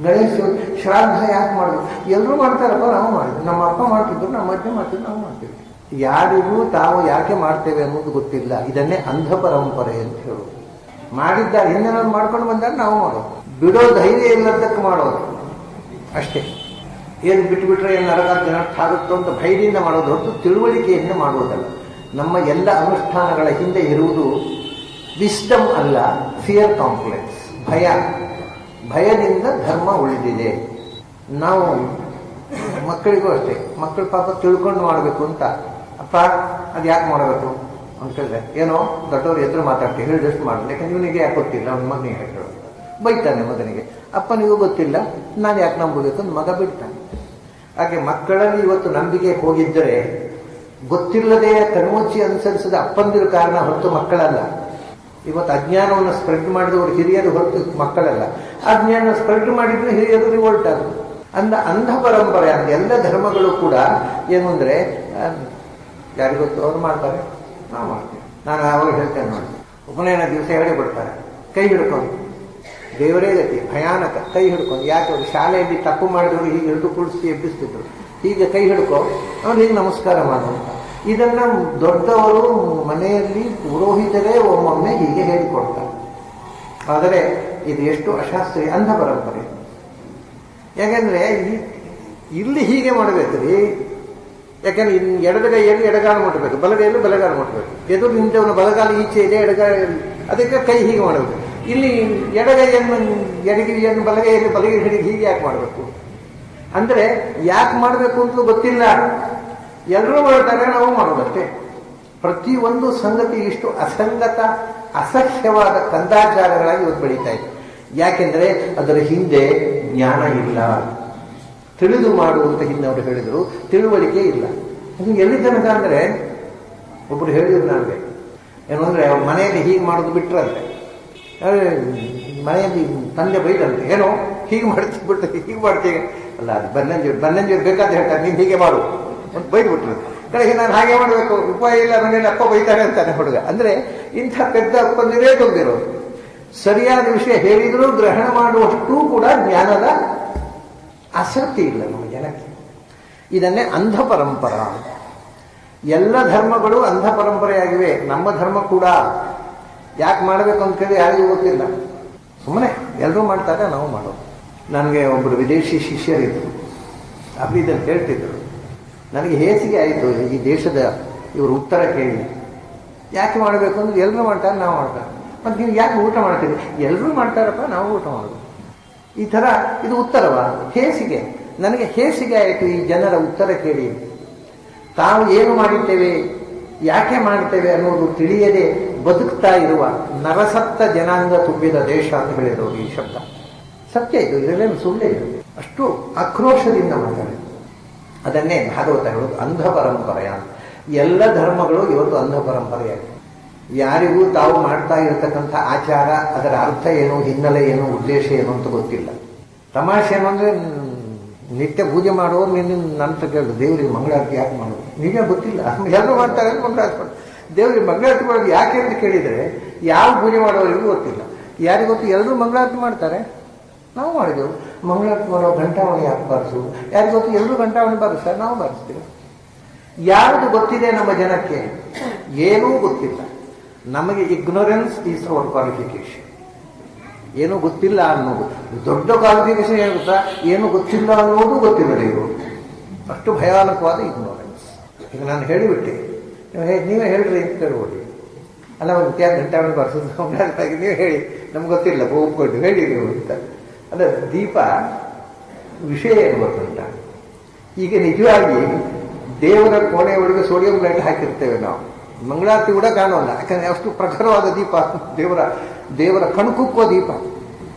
ಗಣೇಶ ಶ್ರಾದ್ದ ಯಾಕೆ ಮಾಡೋದು? ಎಲ್ಲರೂ ಮಾಡ್ತಾರಪ್ಪ, ನಾವು ಮಾಡಿದ್ವಿ. ನಮ್ಮ ಅಪ್ಪ ಮಾಡ್ತಿದ್ರು, ನಮ್ಮ ಅಜ್ಜಿ ಮಾಡ್ತಿದ್ರು, ನಾವು ಮಾಡ್ತೀವಿ. ಯಾರಿಗೂ ತಾವು ಯಾಕೆ ಮಾಡ್ತೇವೆ ಅನ್ನೋದು ಗೊತ್ತಿಲ್ಲ. ಇದನ್ನೇ ಅಂಧ ಪರಂಪರೆ ಅಂತ ಹೇಳೋದು. ಮಾಡಿದ್ದಾರೆ, ಹಿಂದೆ ನಾವು ಮಾಡ್ಕೊಂಡು ಬಂದಾಗ ನಾವು ಮಾಡೋದು. ಬಿಡೋ ಧೈರ್ಯ ಇಲ್ಲದಕ್ಕೆ ಮಾಡೋದು ಅಷ್ಟೇ. ಏನು ಬಿಟ್ಟುಬಿಟ್ರೆ ಏನು ನರಕಾಗ್ತಿ ಆಗುತ್ತೋ ಅಂತ ಭಯದಿಂದ ಮಾಡೋದು ಹೊರತು ತಿಳುವಳಿಕೆಯಿಂದ ಮಾಡುವುದಲ್ಲ. ನಮ್ಮ ಎಲ್ಲ ಅನುಷ್ಠಾನಗಳ ಹಿಂದೆ ಇರುವುದು ವಿಸ್ಡಮ್ ಅಲ್ಲ, ಫಿಯರ್ ಕಾಂಪ್ಲೆಕ್ಸ್, ಭಯ. ಭಯದಿಂದ ಧರ್ಮ ಉಳಿದಿದೆ. ನಾವು ಮಕ್ಕಳಿಗೂ ಅಷ್ಟೇ, ಮಕ್ಕಳು ಪಾಪ ತಿಳ್ಕೊಂಡು ಮಾಡಬೇಕು ಅಂತ, ಅಪ್ಪ ಅದು ಯಾಕೆ ಮಾಡಬೇಕು ಅಂತ ಹೇಳಿದ್ರೆ, ಏನೋ ದೊಡ್ಡವರು ಎದುರು ಮಾತಾಡ್ತೀವಿ, ಹೇಳಿದಷ್ಟು ಮಾಡಲಿ, ಯಾಕಂದ್ರೆ ಇವನಿಗೆ ಯಾಕೆ ಗೊತ್ತಿಲ್ಲ, ಅವ್ನ ಮಗನಿಗೆ ಹೇಳೋದು. ಬೈತಾನೆ ಮಗನಿಗೆ, ಅಪ್ಪನಿಗೂ ಗೊತ್ತಿಲ್ಲ, ನಾನು ಯಾಕೆ ನಂಬಬೇಕು ಅಂತ ಮಗ ಬಿಡ್ತಾನೆ. ಹಾಗೆ ಮಕ್ಕಳಲ್ಲಿ ಇವತ್ತು ನಂಬಿಕೆ ಹೋಗಿದ್ದರೆ ಗೊತ್ತಿಲ್ಲದೆ ಕಣ್ಮುಚ್ಚಿ ಅನುಸರಿಸಿದ ಅಪ್ಪಂದಿರ ಕಾರಣ ಹೊರತು ಮಕ್ಕಳಲ್ಲ. ಇವತ್ತು ಅಜ್ಞಾನವನ್ನು ಸ್ಪ್ರೆಡ್ ಮಾಡಿದವರು ಹಿರಿಯರು ಹೊರತು ಮಕ್ಕಳಲ್ಲ. ಅಜ್ಞಾನ ಸ್ಪ್ರೆಡ್ ಮಾಡಿದ್ರೆ ಹಿರಿಯರು ರಿವೋಲ್ಟ್ ಆದರು. ಅಂಧ ಪರಂಪರೆ ಅಂತ ಎಲ್ಲ ಧರ್ಮಗಳು ಕೂಡ ಏನು ಅಂದರೆ, ಯಾರಿಗೊತ್ತು ಅವ್ರು ಮಾಡ್ತಾರೆ, ನಾವು ಮಾಡ್ತೀವಿ. ನಾನು ಯಾವಾಗ ಹೇಳ್ತೇನೆ ನೋಡಿ, ಉಪನಯನ ದಿವಸ ಹೇಳಿಬಿಡ್ತಾರೆ, ಕೈ ಹಿಡ್ಕೊಂಡು, ದೇವರೇ ಗತಿ ಭಯಾನಕ. ಕೈ ಹಿಡ್ಕೊಂಡು ಯಾಕೆ ಅವರು ಶಾಲೆಯಲ್ಲಿ ತಪ್ಪು ಮಾಡಿದವರು ಹೀಗೆ ಹಿಡಿದು ಕುಳಿಸಿ ಎಬ್ಬಿಸ್ತಿದ್ರು. ಹೀಗೆ ಕೈ ಹಿಡ್ಕೊ, ಅವ್ರು ಹೀಗೆ ನಮಸ್ಕಾರ ಮಾಡುವಂತ. ಇದನ್ನ ದೊಡ್ಡವರು ಮನೆಯಲ್ಲಿ ಪುರೋಹಿತರೇ ಒಮ್ಮೊಮ್ಮೆ ಹೀಗೆ ಹೇಳಿಕೊಡ್ತಾರೆ. ಆದರೆ ಇದು ಎಷ್ಟು ಅಶಾಸ್ತ್ರೀಯ ಅಂಧ ಪರಂಪರೆ. ಯಾಕೆಂದ್ರೆ ಇಲ್ಲಿ ಹೀಗೆ ಮಾಡಬೇಕ್ರಿ. ಯಾಕಂದ್ರೆ ಎಡಗೈಯಲ್ಲಿ ಎಡಗಾಲು ಮುಟ್ಟಬೇಕು, ಬಲಗೈಯಲ್ಲಿ ಬಲಗಾಲು ಮುಟ್ಟಬೇಕು. ಎದುರು ನಿಂತವನ ಬಲಗಾಲು ಈಚೆ ಇದೆ, ಎಡಗಾಲಿ, ಅದಕ್ಕೆ ಕೈ ಹೀಗೆ ಮಾಡಬೇಕು. ಇಲ್ಲಿ ಎಡಗೈಯನ್ನು ಎಡಗಿರಿಯನ್ನು ಬಲಗೈಯಲ್ಲಿ ಬಲಗೈ ಹಿಡಿದು ಹೀಗೆ ಯಾಕೆ ಮಾಡಬೇಕು ಅಂದ್ರೆ ಯಾಕೆ ಮಾಡಬೇಕು ಅಂತ ಗೊತ್ತಿಲ್ಲ. ಎಲ್ಲರೂ ಮಾಡ್ತಾರೆ, ನಾವು ಮಾಡೋದಷ್ಟೇ. ಪ್ರತಿಯೊಂದು ಸಂಗತಿ ಇಷ್ಟು ಅಸಂಗತ ಅಸಹ್ಯವಾದ ಕಂದಾಚಾರಗಳಾಗಿ ಇವತ್ತು ಬೆಳೀತಾ ಇದೆ. ಯಾಕೆಂದ್ರೆ ಅದರ ಹಿಂದೆ ಜ್ಞಾನ ಇಲ್ಲ. ತಿಳಿದು ಮಾಡುವಂತ ಹಿಂದೆ ಅವರು ಹೇಳಿದರು, ತಿಳುವಳಿಕೆ ಇಲ್ಲ. ಅದು ಎಲ್ಲಿ ತನಕ ಅಂದ್ರೆ, ಒಬ್ರು ಹೇಳಿದ್ರು ನನಗೆ, ಏನು ಅಂದ್ರೆ ಅವ್ರ ಮನೆಯಲ್ಲಿ ಹೀಗೆ ಮಾಡೋದು ಬಿಟ್ರಂತೆ. ಮನೆಯಲ್ಲಿ ತಂದೆ ಬೈದಂತೆ, ಏನೋ ಹೀಗೆ ಮಾಡ್ತೀವಿ ಬಿಟ್ಟು ಹೀಗೆ ಮಾಡ್ತೀವಿ ಅಲ್ಲ, ಅದು ಬನ್ನಂಜೂರು ಬೇಕಾದ ಹೇಳ್ತಾರೆ, ನೀನು ಹೀಗೆ ಮಾಡು ಅಂತ ಬೈದು ಬಿಟ್ರು. ಕಡೆಗೆ ನಾನು ಹಾಗೆ ಮಾಡಬೇಕು, ಉಪಾಯ ಇಲ್ಲ, ಮನೇಲಿ ಅಪ್ಪ ಬೈತಾರೆ ಅಂತಾನೆ ಹುಡುಗ. ಅಂದ್ರೆ ಇಂಥ ಪೆದ್ದ ಅಪ್ಪಂದಿರೇ ತುಂಬಿರೋದು. ಸರಿಯಾದ ವಿಷಯ ಹೇಳಿದ್ರು ಗ್ರಹಣ ಮಾಡುವಷ್ಟೂ ಕೂಡ ಜ್ಞಾನದ ಆಸಕ್ತಿ ಇಲ್ಲ ನಮ್ಮ ಜನಕ್ಕೆ. ಇದನ್ನೇ ಅಂಧ ಪರಂಪರ. ಎಲ್ಲ ಧರ್ಮಗಳು ಅಂಧ ಪರಂಪರೆಯಾಗಿವೆ. ನಮ್ಮ ಧರ್ಮ ಕೂಡ. ಯಾಕೆ ಮಾಡಬೇಕು ಅಂತ ಕೇಳಿ ಯಾರಿಗೂ ಗೊತ್ತಿಲ್ಲ, ಸುಮ್ಮನೆ ಎಲ್ಲರೂ ಮಾಡ್ತಾರೆ, ನಾವು ಮಾಡೋದು. ನನಗೆ ಒಬ್ಬರು ವಿದೇಶಿ ಶಿಷ್ಯರಿದ್ದರು, ಅವರು ಇದನ್ನು ಹೇಳ್ತಿದ್ರು. ನನಗೆ ಹೇಸಿಗೆ ಆಯಿತು ಈ ದೇಶದ ಇವರು ಉತ್ತರ ಕೇಳಿ. ಯಾಕೆ ಮಾಡಬೇಕು ಅಂದ್ರೆ ಎಲ್ಲರೂ ಮಾಡ್ತಾರೆ, ನಾವು ಮಾಡ್ತಾರೆ. ಮತ್ತು ನೀವು ಯಾಕೆ ಊಟ ಮಾಡ್ತೀವಿ? ಎಲ್ಲರೂ ಮಾಡ್ತಾರಪ್ಪ, ನಾವು ಊಟ ಮಾಡೋದು. ಈ ಥರ ಇದು ಉತ್ತರವಾ? ಹೇಸಿಗೆ. ನನಗೆ ಹೇಸಿಗೆ ಆಯಿತು ಈ ಜನರ ಉತ್ತರ ಕೇಳಿ. ತಾವು ಏನು ಮಾಡಿದ್ದೇವೆ, ಯಾಕೆ ಮಾಡ್ತೇವೆ ಅನ್ನೋದು ತಿಳಿಯದೆ ಬದುಕ್ತಾ ಇರುವ ನರಸತ್ತ ಜನಾಂಗ ತುಂಬಿದ ದೇಶ ಅಂತ ಹೇಳಿದರು. ಈ ಶಬ್ದ ಸತ್ಯ ಇದು, ಇದರಲ್ಲೇನು ಸುಳ್ಳೇ ಇದು. ಅಷ್ಟು ಆಕ್ರೋಶದಿಂದ ಮಾತಾಡಿದ್ರು. ಅದನ್ನೇ ಭಾಗವತ ಹೇಳೋದು ಅಂಧ ಪರಂಪರೆಯ. ಎಲ್ಲ ಧರ್ಮಗಳು ಇವತ್ತು ಅಂಧ ಪರಂಪರೆಯಾಗಿದೆ. ಯಾರಿಗೂ ತಾವು ಮಾಡ್ತಾ ಇರತಕ್ಕಂಥ ಆಚಾರ, ಅದರ ಅರ್ಥ ಏನು, ಹಿನ್ನೆಲೆ ಏನು, ಉದ್ದೇಶ ಏನು ಅಂತ ಗೊತ್ತಿಲ್ಲ. ತಮಾಷೆ ಏನು ಅಂದರೆ, ನಿತ್ಯ ಪೂಜೆ ಮಾಡೋರು ನನ್ನ ಕೇಳಿದ್ರು, ದೇವರಿಗೆ ಮಂಗಳಾರತಿ ಯಾಕೆ ಮಾಡೋದು, ನೀವೇ ಗೊತ್ತಿಲ್ಲ, ಎಲ್ಲರೂ ಮಾಡ್ತಾರೆ ಅಂತ ಮಂಗಳಾರತಿ ಮಾಡೋದು. ದೇವರಿಗೆ ಮಂಗಳಾರತಿ ಮಾಡೋದು ಯಾಕೆ ಅಂತ ಕೇಳಿದರೆ, ಯಾವ ಪೂಜೆ ಮಾಡೋರಿಗೂ ಗೊತ್ತಿಲ್ಲ. ಯಾರಿಗೂ ಗೊತ್ತು, ಎಲ್ಲರೂ ಮಂಗಳಾರತಿ ಮಾಡ್ತಾರೆ, ನಾವು ಮಾಡಿದೆವು. ಮಂಗಳಾರತಿ ಮಾಡೋ ಘಂಟಾವಣಿ ಯಾಕೆ ಬಾರಿಸು, ಯಾರಿಗೂ ಗೊತ್ತು, ಎಲ್ಲರೂ ಘಂಟಾವಣಿ ಬಾರಿಸ್ತಾರೆ, ನಾವು ಬಾರಿಸ್ತೀವಿ. ಯಾವುದು ಗೊತ್ತಿದೆ ನಮ್ಮ ಜನಕ್ಕೆ? ಏನೂ ಗೊತ್ತಿಲ್ಲ. ನಮಗೆ ಇಗ್ನೊರೆನ್ಸ್ ಈಸ್ ಅವರ್ ಕ್ವಾಲಿಫಿಕೇಶನ್. ಏನೂ ಗೊತ್ತಿಲ್ಲ ಅನ್ನೋದು ದೊಡ್ಡ ಕ್ವಾಲಿಫಿಕೇಶನ್. ಏನು ಗೊತ್ತಾ, ಏನು ಗೊತ್ತಿಲ್ಲ ಅನ್ನೋದು ಗೊತ್ತಿಲ್ಲ ಇವರು. ಅಷ್ಟು ಭಯಾನಕವಾದ ಇಗ್ನೊರೆನ್ಸ್. ಈಗ ನಾನು ಹೇಳಿಬಿಟ್ಟೆ, ನೀವೇ ಹೇಳ್ರಿ ಅಂತ ಕೇಳ್ಬೋದು. ಅಲ್ಲ, ಒಂದು ತ್ಯಾಗ ಘಂಟಾವಣಿ ಬಾರಿಸೋದು ನೀವು ಹೇಳಿ, ನಮ್ಗೆ ಗೊತ್ತಿಲ್ಲ, ಒಪ್ಕೊಂಡು ಹೇಳಿ ನೀವು ಅಂತ. ಅಲ್ಲ, ದೀಪ ವಿಷಯ ಏನು ಗೊತ್ತುಂಟ, ಈಗ ನಿಜವಾಗಿ ದೇವರ ಕೋಣೆ ಒಳಗೆ ಸೋಡಿಯಂ ಲೈಟ್ ಹಾಕಿರ್ತೇವೆ ನಾವು, ಮಂಗಳಾರತಿ ಕೂಡ ಕಾಣೋಲ್ಲ. ಯಾಕಂದ್ರೆ ಅಷ್ಟು ಪ್ರಖರವಾದ ದೀಪ, ದೇವರ ಕಣ್ಕುಕ್ಕೋ ದೀಪ.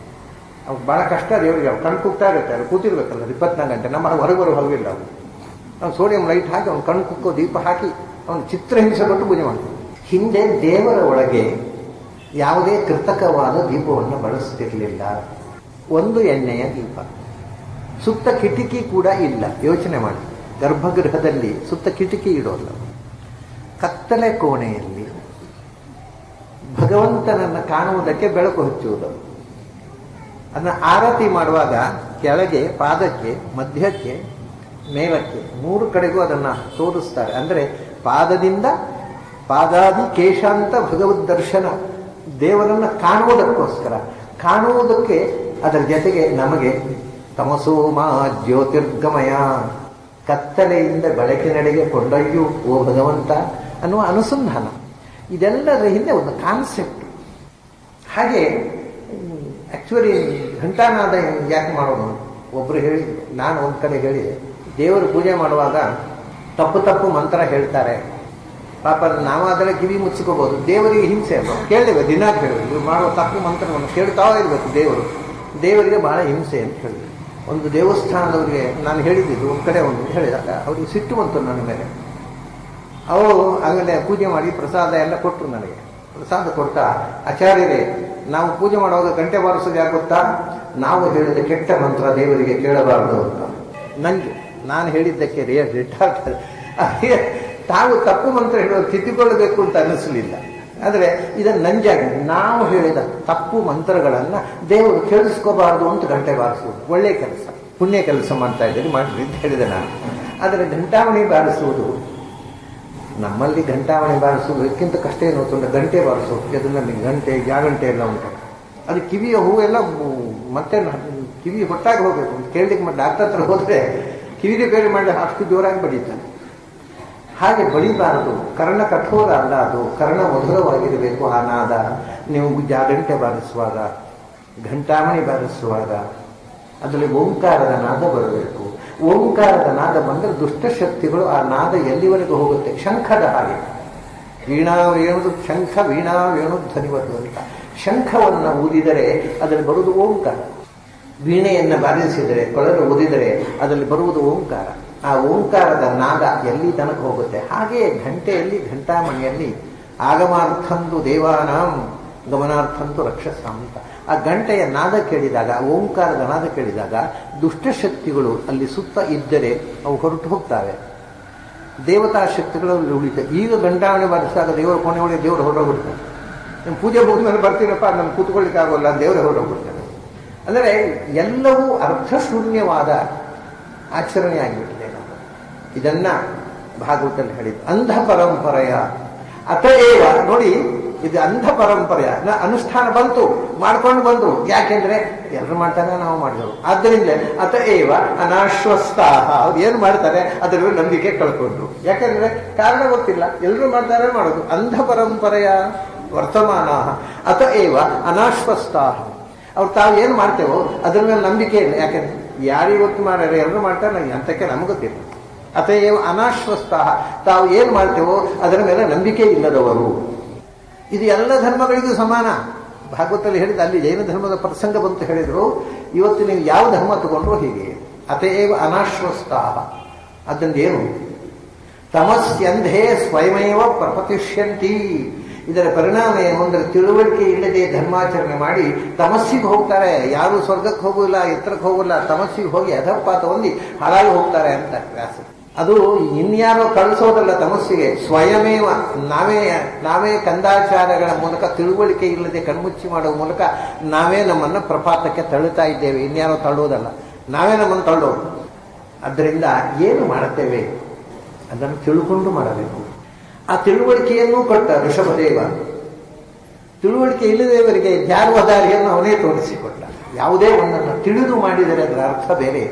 ಅವ್ರು ಬಹಳ ಕಷ್ಟ ದೇವರಿಗೆ, ಅವ್ರು ಕಣ್ಕುಕ್ತಾ ಇರ್ತಾರೆ, ಕೂತಿರ್ಬೇಕಲ್ಲ 24 ಗಂಟೆ. ನಮ್ಮ ಹೊರಗೆ ಬರೋ ಹಲವಿಲ್ಲ ಅವ್ರು. ನಾವು ಸೋಡಿಯಂ ಲೈಟ್ ಹಾಕಿ ಅವ್ನು ಕಣ್ಕುಕ್ಕೋ ದೀಪ ಹಾಕಿ ಅವನು ಚಿತ್ರಹಿಂಸೆ ಕೊಟ್ಟು ಪೂಜೆ ಮಾಡ್ತೀವಿ. ಹಿಂದೆ ದೇವರ ಒಳಗೆ ಯಾವುದೇ ಕೃತಕವಾದ ದೀಪವನ್ನು ಬಳಸ್ತಿರ್ಲಿಲ್ಲ. ಒಂದು ಎಣ್ಣೆಯ ದೀಪ, ಸುತ್ತ ಕಿಟಕಿ ಕೂಡ ಇಲ್ಲ. ಯೋಚನೆ ಮಾಡಿ, ಗರ್ಭಗೃಹದಲ್ಲಿ ಸುತ್ತ ಕಿಟಕಿ ಇಡೋಲ್ಲ. ಕತ್ತಲೆ ಕೋಣೆಯಲ್ಲಿ ಭಗವಂತನನ್ನು ಕಾಣುವುದಕ್ಕೆ ಬೆಳಕು ಹಚ್ಚುವುದು. ಅದನ್ನು ಆರತಿ ಮಾಡುವಾಗ ಕೆಳಗೆ, ಪಾದಕ್ಕೆ, ಮಧ್ಯಕ್ಕೆ, ಮೇಲಕ್ಕೆ 3 ಕಡೆಗೂ ಅದನ್ನು ತೋರಿಸ್ತಾರೆ. ಅಂದರೆ ಪಾದದಿಂದ ಪಾದಾದಿ ಕೇಶಾಂತ ಭಗವದ್ ದರ್ಶನ, ದೇವರನ್ನು ಕಾಣುವುದಕ್ಕೋಸ್ಕರ. ಕಾಣುವುದಕ್ಕೆ ಅದರ ಜೊತೆಗೆ ನಮಗೆ ತಮಸೋಮ ಜ್ಯೋತಿರ್ಗಮಯ, ಕತ್ತಲೆಯಿಂದ ಬೆಳಕಿನೆಡೆಗೆ ಕೊಂಡೊಯ್ಯು ಓ ಭಗವಂತ ಅನ್ನುವ ಅನುಸಂಧಾನ. ಇದೆಲ್ಲದರ ಹಿಂದೆ ಒಂದು ಕಾನ್ಸೆಪ್ಟ್. ಹಾಗೆ ಆಕ್ಚುಲಿ ಘಂಟಾನಾದ ಯಾಕೆ ಮಾಡೋದು, ಒಬ್ರು ಹೇಳಿದ್ರು, ನಾನು ಒಂದು ಕಡೆ ಹೇಳಿದೆ, ದೇವರು ಪೂಜೆ ಮಾಡುವಾಗ ತಪ್ಪು ಮಂತ್ರ ಹೇಳ್ತಾರೆ. ಪಾಪ ನಾವಾದರೆ ಕಿವಿ ಮುಚ್ಚಿಕೋಬಹುದು, ದೇವರಿಗೆ ಹಿಂಸೆ ಅಲ್ವ, ಕೇಳಿವೆ ದಿನ ಕೇಳಿದ್ರು. ಇವ್ರು ಮಾಡುವ ತಪ್ಪು ಮಂತ್ರವನ್ನು ಕೇಳ್ತಾ ಇರಬೇಕು ದೇವರಿಗೆ ಬಹಳ ಹಿಂಸೆ ಅಂತ ಹೇಳಿದ್ರು. ಒಂದು ದೇವಸ್ಥಾನದವರಿಗೆ ನಾನು ಹೇಳಿದ್ದು, ಒಂದು ಕಡೆ ಒಂದು ಹೇಳಿದಾಗ ಅವ್ರಿಗೆ ಸಿಟ್ಟು ಬಂತು ನನ್ನ ಮೇಲೆ. ಅವರು ಆಮೇಲೆ ಪೂಜೆ ಮಾಡಿ ಪ್ರಸಾದ ಎಲ್ಲ ಕೊಟ್ಟರು. ನನಗೆ ಪ್ರಸಾದ ಕೊಡ್ತಾ, ಆಚಾರ್ಯರೇ, ನಾವು ಪೂಜೆ ಮಾಡುವಾಗ ಗಂಟೆ ಬಾರಿಸೋದು ಯಾಕೆ ಗೊತ್ತಾ, ನಾವು ಹೇಳಿದ ಕೆಟ್ಟ ಮಂತ್ರ ದೇವರಿಗೆ ಕೇಳಬಾರದು ಅಂತ. ನನಗೆ ನಾನು ಹೇಳಿದ್ದಕ್ಕೆ ರಿಟ್ಟಾಗ್ತದೆ. ತಾವು ತಪ್ಪು ಮಂತ್ರ ಹೇಳೋದು ತಿದ್ದಿಕೊಳ್ಳಬೇಕು ಅಂತ ಅನ್ನಿಸಲಿಲ್ಲ. ಆದರೆ ಇದನ್ನು ನಂಜಾಗಿ ನಾವು ಹೇಳಿದ ತಪ್ಪು ಮಂತ್ರಗಳನ್ನು ದೇವರು ಕೇಳಿಸ್ಕೋಬಾರ್ದು ಅಂತ ಗಂಟೆ ಬಾರಿಸುವುದು ಒಳ್ಳೆಯ ಕೆಲಸ, ಪುಣ್ಯ ಕೆಲಸ ಮಾಡ್ತಾ ಇದ್ದೀರಿ, ಮಾಡಿರಿ ಅಂತ ಹೇಳಿದೆ ನಾನು. ಆದರೆ ಘಂಟಾವಣಿ ಬಾರಿಸುವುದು, ನಮ್ಮಲ್ಲಿ ಘಂಟಾವಣಿ ಬಾರಿಸುವುದಕ್ಕಿಂತ ಕಷ್ಟ ಏನು ಗೊತ್ತುಂಟ, ಗಂಟೆ ಬಾರಿಸೋದು. ಅದರಲ್ಲಿ ಗಂಟೆ, ಜಾಗಂಟೆ ಎಲ್ಲ ಉಂಟು. ಅದು ಕಿವಿಯ ಹೂವೆಲ್ಲ ಮತ್ತೆ ಕಿವಿ ಹೊಟ್ಟಾಗಿ ಹೋಗಬೇಕು. ಕೇಳಲಿಕ್ಕೆ ಡಾಕ್ಟರ್ ಹತ್ರ ಹೋದರೆ ಕಿವಿ ರಿಪೇರಿ ಮಾಡಿ ಅಷ್ಟು ಜೋರಾಗಿ ಬಡಿತಾನೆ. ಹಾಗೆ ಬಡಿಬಾರದು. ಕರ್ಣ ಕಠೋರ ಅಲ್ಲ, ಅದು ಕರ್ಣ ಮಧುರವಾಗಿರಬೇಕು ಆ ನಾದ. ನೀವು ಜಾಗಂಟೆ ಬಾರಿಸುವಾಗ, ಘಂಟಾಮಣಿ ಬಾರಿಸುವಾಗ ಅದರಲ್ಲಿ ಓಂಕಾರದ ನಾದ ಬರಬೇಕು. ಓಂಕಾರದ ನಾದ ಬಂದರೆ ದುಷ್ಟಶಕ್ತಿಗಳು ಆ ನಾದ ಎಲ್ಲಿವರೆಗೂ ಹೋಗುತ್ತೆ, ಶಂಖದ ಹಾಗೆ. ವೀಣಾ ವೇಣುದು ಶಂಖ, ವೀಣಾ ವೇಣು ಧ್ವನಿವದು ಅಂತ. ಶಂಖವನ್ನು ಊದಿದರೆ ಅದರಲ್ಲಿ ಬರುವುದು ಓಂಕಾರ. ವೀಣೆಯನ್ನು ಬಾರಿಸಿದರೆ, ಕೊಳಲು ಊದಿದರೆ ಅದರಲ್ಲಿ ಬರುವುದು ಓಂಕಾರ. ಆ ಓಂಕಾರದ ನಾದ ಎಲ್ಲಿ ತನಕ ಹೋಗುತ್ತೆ. ಹಾಗೆಯೇ ಘಂಟೆಯಲ್ಲಿ, ಘಂಟಾಮಣಿಯಲ್ಲಿ ಆಗಮಾರ್ಥಂದು ದೇವಾನಾಂ ಗಮನಾರ್ಥಂತು ರಕ್ಷಸಾಂ ಅಂತ. ಆ ಗಂಟೆಯ ನಾದ ಕೇಳಿದಾಗ, ಓಂಕಾರದ ನಾದ ಕೇಳಿದಾಗ ದುಷ್ಟಶಕ್ತಿಗಳು ಅಲ್ಲಿ ಸುತ್ತ ಇದ್ದರೆ ಅವು ಹೊರಟು ಹೋಗ್ತವೆ, ದೇವತಾ ಶಕ್ತಿಗಳಲ್ಲಿ ಉಳಿತವೆ. ಈಗ ಘಂಟಾವಣಿ ಬಾರಿಸಿದಾಗ ದೇವರ ಕೊನೆ ಒಳಗೆ ದೇವರು ಹೊರಟೋಗ್ಬಿಡ್ತಾರೆ. ನಿಮ್ಮ ಪೂಜೆ ಮುಗಿದ ಮೇಲೆ ಬರ್ತೀನಪ್ಪ, ನಾನು ಕೂತ್ಕೊಳ್ಳಿಕ್ಕೆ ಆಗೋಲ್ಲ, ದೇವರೇ ಹೊರಟೋಗ್ಬಿಡ್ತಾರೆ. ಅಂದರೆ ಎಲ್ಲವೂ ಅರ್ಥಶೂನ್ಯವಾದ ಆಚರಣೆ ಆಗಿಬಿಟ್ಟಿದೆ. ಇದನ್ನ ಭಾಗವತಲ್ಲಿ ಹೇಳಿದ್ದು ಅಂಧ ಪರಂಪರೆಯ ಅತಏವ. ನೋಡಿ, ಇದು ಅಂಧ ಪರಂಪರೆಯ ಅನುಷ್ಠಾನ ಬಂತು, ಮಾಡ್ಕೊಂಡು ಬಂದರು. ಯಾಕೆಂದ್ರೆ ಎಲ್ಲರೂ ಮಾಡ್ತಾರೆ, ನಾವು ಮಾಡಿದೆವು. ಆದ್ದರಿಂದ ಅತಏವ ಅನಾಶ್ವಸ್ತಾಹ. ಅವ್ರು ಏನು ಮಾಡ್ತಾರೆ ಅದರ ನಂಬಿಕೆ ಕಳ್ಕೊಂಡ್ರು. ಯಾಕೆಂದ್ರೆ ಕಾರಣ ಗೊತ್ತಿಲ್ಲ, ಎಲ್ಲರೂ ಮಾಡ್ತಾರೆ, ಮಾಡೋದು. ಅಂಧ ಪರಂಪರೆಯ ವರ್ತಮಾನ ಅತಏವ ಅನಾಶ್ವಸ್ತಾಹ. ಅವ್ರು ತಾವು ಏನು ಮಾಡ್ತೇವೋ ಅದ್ರ ಮೇಲೆ ನಂಬಿಕೆ ಇಲ್ಲ. ಯಾಕೆಂದ್ರೆ ಯಾರಿಗೊತ್ತು ಮಾಡ್ಯಾರೆ, ಎಲ್ಲರೂ ಮಾಡ್ತಾರೆ, ನನಗೆ ಅಂತಕ್ಕೆ ನಮಗೆ ಗೊತ್ತಿಲ್ಲ. ಅತಏವ ಅನಾಶ್ವಸ್ತಾಹ. ತಾವು ಏನು ಮಾಡ್ತೇವೋ ಅದರ ಮೇಲೆ ನಂಬಿಕೆ ಇಲ್ಲದವರು. ಇದು ಎಲ್ಲ ಧರ್ಮಗಳಿಗೂ ಸಮಾನ. ಭಾಗವತಲ್ಲಿ ಹೇಳಿದ, ಅಲ್ಲಿ ಜೈನ ಧರ್ಮದ ಪ್ರಸಂಗ ಬಂತು ಹೇಳಿದ್ರು. ಇವತ್ತು ನೀವು ಯಾವ ಧರ್ಮ ತಗೊಂಡ್ರು ಹೀಗೆ. ಅತಏವ ಅನಾಶ್ವಸ್ತಾಹ. ಅದರಿಂದ ಏನು, ತಮಸ್ಯಂಧೇ ಸ್ವಯಮೇವ ಪ್ರಪತಿಷ್ಯಂತಿ. ಇದರ ಪರಿಣಾಮ ಏನು ಅಂದರೆ ತಿಳುವಳಿಕೆ ಇಲ್ಲದೆ ಧರ್ಮಾಚರಣೆ ಮಾಡಿ ತಮಸ್ಸಿಗೆ ಹೋಗ್ತಾರೆ. ಯಾರು ಸ್ವರ್ಗಕ್ಕೆ ಹೋಗೋಲ್ಲ, ಎತ್ತರಕ್ಕೆ ಹೋಗೋಲ್ಲ, ತಮಸ್ಸಿಗೆ ಹೋಗಿ ಅಧಪಾತ ಹೊಂದಿ ಹಾಳಾಗಿ ಹೋಗ್ತಾರೆ ಅಂತ ವ್ಯಾಸ. ಅದು ಇನ್ಯಾರೋ ಕಳಿಸೋದಲ್ಲ ತಮಸ್ಸಿಗೆ, ಸ್ವಯಮೇವ ನಾವೇ ಕಂದಾಚಾರಗಳ ಮೂಲಕ ತಿಳುವಳಿಕೆ ಇಲ್ಲದೆ ಕಣ್ಮುಚ್ಚಿ ಮಾಡುವ ಮೂಲಕ ನಾವೇ ನಮ್ಮನ್ನು ಪ್ರಪಾತಕ್ಕೆ ತಳ್ಳುತ್ತಾ ಇದ್ದೇವೆ. ಇನ್ಯಾರೋ ತಳ್ಳೋದಲ್ಲ, ನಾವೇ ನಮ್ಮನ್ನು ತಳ್ಳೋದು. ಆದ್ದರಿಂದ ಏನು ಮಾಡುತ್ತೇವೆ ಅದನ್ನು ತಿಳ್ಕೊಂಡು ಮಾಡಬೇಕು. ಆ ತಿಳುವಳಿಕೆಯನ್ನು ಕೊಟ್ಟ ಋಷಭದೇವ ತಿಳುವಳಿಕೆ ಇಲ್ಲದವರಿಗೆ ಧ್ಯಾನವದಾರಿಯನ್ನು ಅವನೇ ತೋರಿಸಿಕೊಟ್ಟ. ಯಾವುದೇ ಒಂದನ್ನು ತಿಳಿದು ಮಾಡಿದರೆ ಅದರ ಅರ್ಥ ಬೇರೆ,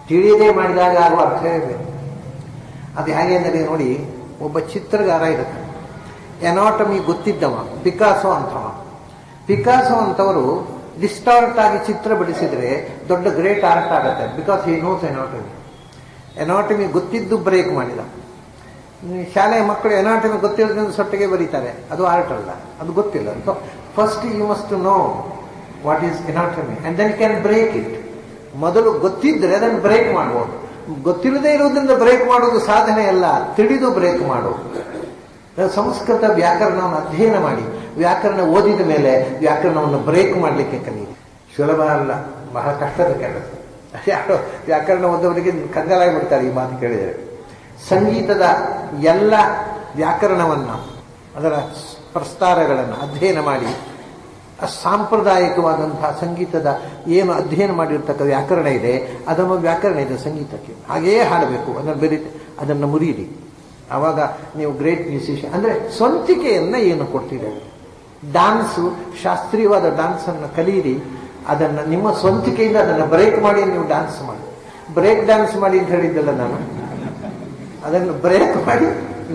ತಿಳಿಯದೇ ಮಾಡಿದಾಗ ಆಗುವ ಅರ್ಥವೇ ಬೇರೆ. ಅದು ಹೇಗೆ ಅಂದರೆ ನೋಡಿ, ಒಬ್ಬ ಚಿತ್ರಗಾರ ಇರುತ್ತೆ, ಎನಾಟಮಿ ಗೊತ್ತಿದ್ದವ, ಪಿಕಾಸೋ ಅಂತವರು ಡಿಸ್ಟಾರ್ಟ್ ಆಗಿ ಚಿತ್ರ ಬಿಡಿಸಿದ್ರೆ ದೊಡ್ಡ ಗ್ರೇಟ್ ಆರ್ಟ್ ಆಗುತ್ತೆ. ಬಿಕಾಸ್ ಹಿ ನೋಸ್ ಎನಾಟಮಿ ಗೊತ್ತಿದ್ದು ಬ್ರೇಕ್ ಮಾಡಿದ. ಶಾಲೆಯ ಮಕ್ಕಳು ಎನಾಟಮಿ ಗೊತ್ತಿಲ್ಲದ ಸೊಟ್ಟಿಗೆ ಬರೀತಾರೆ, ಅದು ಆರ್ಟ್ ಅಲ್ಲ, ಅದು ಗೊತ್ತಿಲ್ಲ. So first you must know what is anatomy and then can break it. ಮೊದಲು ಗೊತ್ತಿದ್ರೆ ಅದನ್ನು ಬ್ರೇಕ್ ಮಾಡ್ಬೋದು. ಗೊತ್ತಿಲ್ಲದೆ ಇರುವುದರಿಂದ ಬ್ರೇಕ್ ಮಾಡೋದು ಸಾಧನೆ ಅಲ್ಲ, ತಿಳಿದು ಬ್ರೇಕ್ ಮಾಡೋದು. ಸಂಸ್ಕೃತ ವ್ಯಾಕರಣವನ್ನು ಅಧ್ಯಯನ ಮಾಡಿ, ವ್ಯಾಕರಣ ಓದಿದ ಮೇಲೆ ವ್ಯಾಕರಣವನ್ನು ಬ್ರೇಕ್ ಮಾಡಲಿಕ್ಕೆ ಕಲಿಯಿರಿ. ಸುಲಭ ಅಲ್ಲ, ಬಹಳ ಕಷ್ಟದ ಕೆಲಸ. ಯಾರೋ ವ್ಯಾಕರಣ ಓದೋರಿಗೆ ಕಂಗಾಲಾಗಿ ಬಿಡ್ತಾರೆ ಈ ಮಾತು ಕೇಳಿದರೆ. ಸಂಗೀತದ ಎಲ್ಲ ವ್ಯಾಕರಣವನ್ನು, ಅದರ ಪ್ರಸ್ತಾರಗಳನ್ನು ಅಧ್ಯಯನ ಮಾಡಿ, ಸಾಂಪ್ರದಾಯಿಕವಾದಂತಹ ಸಂಗೀತದ ಏನು ಅಧ್ಯಯನ ಮಾಡಿರ್ತಕ್ಕ ವ್ಯಾಕರಣ ಇದೆ, ಅದನ್ನು ವ್ಯಾಕರಣ ಇದೆ ಸಂಗೀತಕ್ಕೆ, ಹಾಗೆಯೇ ಹಾಡಬೇಕು. ಅದನ್ನು ಮುರಿಯಿರಿ. ಆವಾಗ ನೀವು ಗ್ರೇಟ್ ಮ್ಯೂಸಿಷಿಯನ್. ಅಂದರೆ ಸ್ವಂತಿಕೆಯನ್ನು ಏನು ಕೊಡ್ತಿದ್ದೇವೆ. ಡಾನ್ಸು, ಶಾಸ್ತ್ರೀಯವಾದ ಡಾನ್ಸನ್ನು ಕಲಿಯಿರಿ. ಅದನ್ನು ನಿಮ್ಮ ಸ್ವಂತಿಕೆಯಿಂದ ಅದನ್ನು ಬ್ರೇಕ್ ಮಾಡಿ ನೀವು ಡ್ಯಾನ್ಸ್ ಮಾಡಿ. ಬ್ರೇಕ್ ಡ್ಯಾನ್ಸ್ ಮಾಡಿ ಅಂತ ಹೇಳಿದ್ದಲ್ಲ ನಾನು, ಅದನ್ನು ಬ್ರೇಕ್ ಮಾಡಿ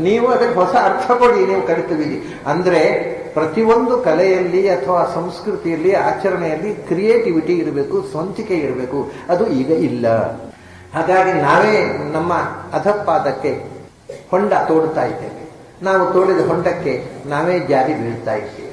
ನೀವು ಅದಕ್ಕೆ ಹೊಸ ಅರ್ಥ ಕೊಡಿ, ನೀವು ಕಲಿತೀವಿ. ಅಂದರೆ ಪ್ರತಿಯೊಂದು ಕಲೆಯಲ್ಲಿ ಅಥವಾ ಸಂಸ್ಕೃತಿಯಲ್ಲಿ, ಆಚರಣೆಯಲ್ಲಿ ಕ್ರಿಯೇಟಿವಿಟಿ ಇರಬೇಕು, ಸ್ವಂತಿಕೆ ಇರಬೇಕು. ಅದು ಈಗ ಇಲ್ಲ. ಹಾಗಾಗಿ ನಾವೇ ನಮ್ಮ ಅಧಪಾದಕ್ಕೆ ಹೊಂಡ ತೋಡ್ತಾ ಇದ್ದೇವೆ. ನಾವು ತೋಡಿದ ಹೊಂಡಕ್ಕೆ ನಾವೇ ಜಾರಿ ಬೀಳ್ತಾ ಇದ್ದೇವೆ.